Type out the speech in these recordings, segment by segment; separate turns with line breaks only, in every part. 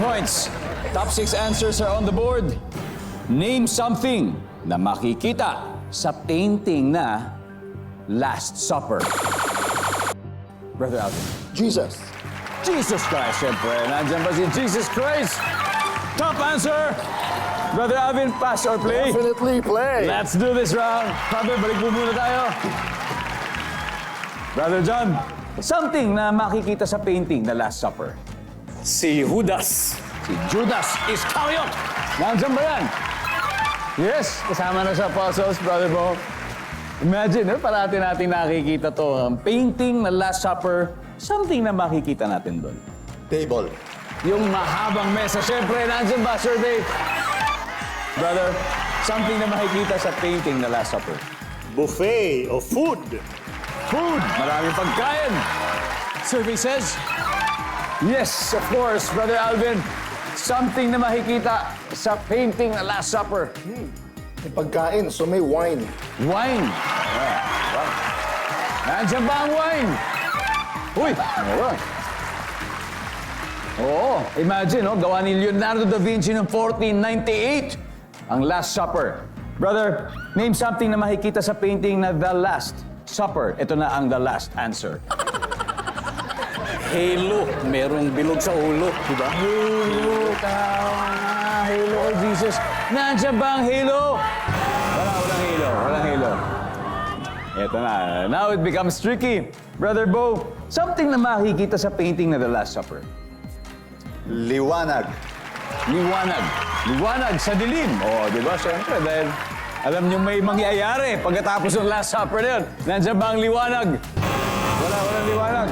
points. Top 6 answers are on the board. Name something na makikita sa painting na Last Supper. Brother Alvin.
Jesus.
Jesus Christ, syempre. Nandiyan ba si Jesus Christ? Top answer! Brother Alvin, pass or play?
Definitely play.
Let's do this round. Brother, balik po muna tayo. Brother John, something na makikita sa painting na Last Supper.
Si Judas.
Si Judas Iscariot. Nandiyan ba yan? Yes, kasama na sa apostles, Brother Bo. Imagine, parati natin nakikita to. Ang painting na Last Supper, something na makikita natin doon.
Table.
Yung mahabang mesa. Siyempre, nandiyan ba, survey? Brother, something na makikita sa painting na Last Supper.
Buffet o food.
Food! Maraming pagkain! Survey says, yes, of course, Brother Alvin. Something na makikita sa painting na Last Supper.
May pagkain, so may wine.
Wine. Wow. Nandiyan ba ang wine? Uy, meron. Oo, imagine, gawa ni Leonardo da Vinci noong 1498. Ang Last Supper. Brother, name something na makikita sa painting na The Last Supper. Ito na ang the last answer.
Halo. Merong bilog sa ulo, di ba?
Halo, tama. Halo, oh Jesus. Nandiyan ba ang halo? Walang halo. Walang halo. Ito na. Now it becomes tricky. Brother Bo, something na makikita sa painting na The Last Supper.
Liwanag.
Liwanag. Liwanag sa dilim. Oh, di ba? Siyempre, dahil alam niyo may mangyayari pagkatapos ng Last Supper na yun. Nandiyan ba ang liwanag? Walang liwanag.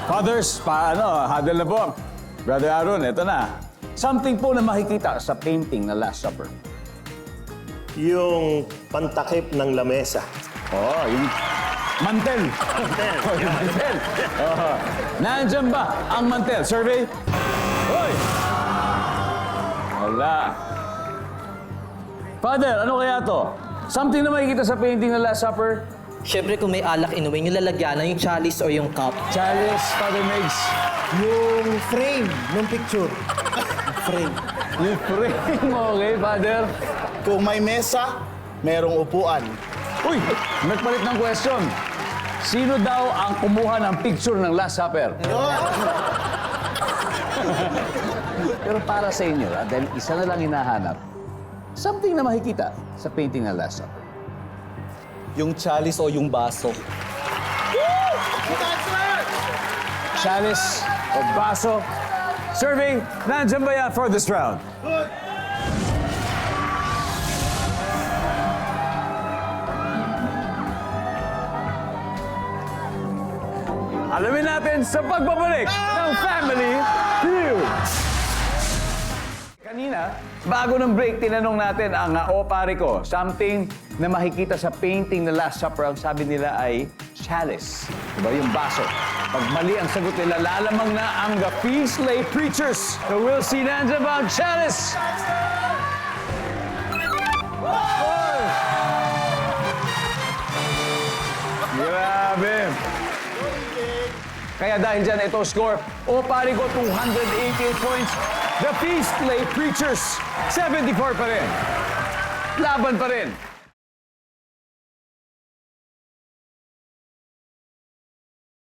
Fathers, paano? Huddle na po. Brother Aaron, ito na. Something po na makikita sa painting na Last Supper.
Yung pantakip ng lamesa.
Oh, yung mantel.
Mantel.
Oh, yung mantel. Oh. Nandiyan ba ang mantel? Survey? Hoy! Wala. Father, ano kaya to? Something na makikita sa painting na Last Supper?
Siyempre, kung may alak inumin, yung lalagyanan, yung chalice o yung cup.
Chalice, Father Megs.
Yung frame ng picture. Frame.
Yung frame, okay, Father?
Kung may mesa, merong upuan.
Uy, nagpalit ng question. Sino daw ang kumuha ng picture ng Last Supper? Pero para sa inyo, dahil isa na lang hinahanap, something na makikita sa painting ng Last Supper.
Yung chalice o yung baso.
Chalice o baso. Survey, nandiyan ba yan for this round? Alamin natin sa pagbabalik ng Family Feud. Kanina, bago ng break, tinanong natin ang o pare ko, something na makikita sa painting na Last Supper, ang sabi nila ay chalice. Diba yung baso? Pag mali ang sagot nila, lalamang na ang The Feast Lay Preachers. So we'll see nandiyan ba ang chalice? Oh! Grabe! Kaya dahil dyan, ito score. O pare ko, 288 points. The Feast Lay Preachers, 74 pa rin. Laban pa rin.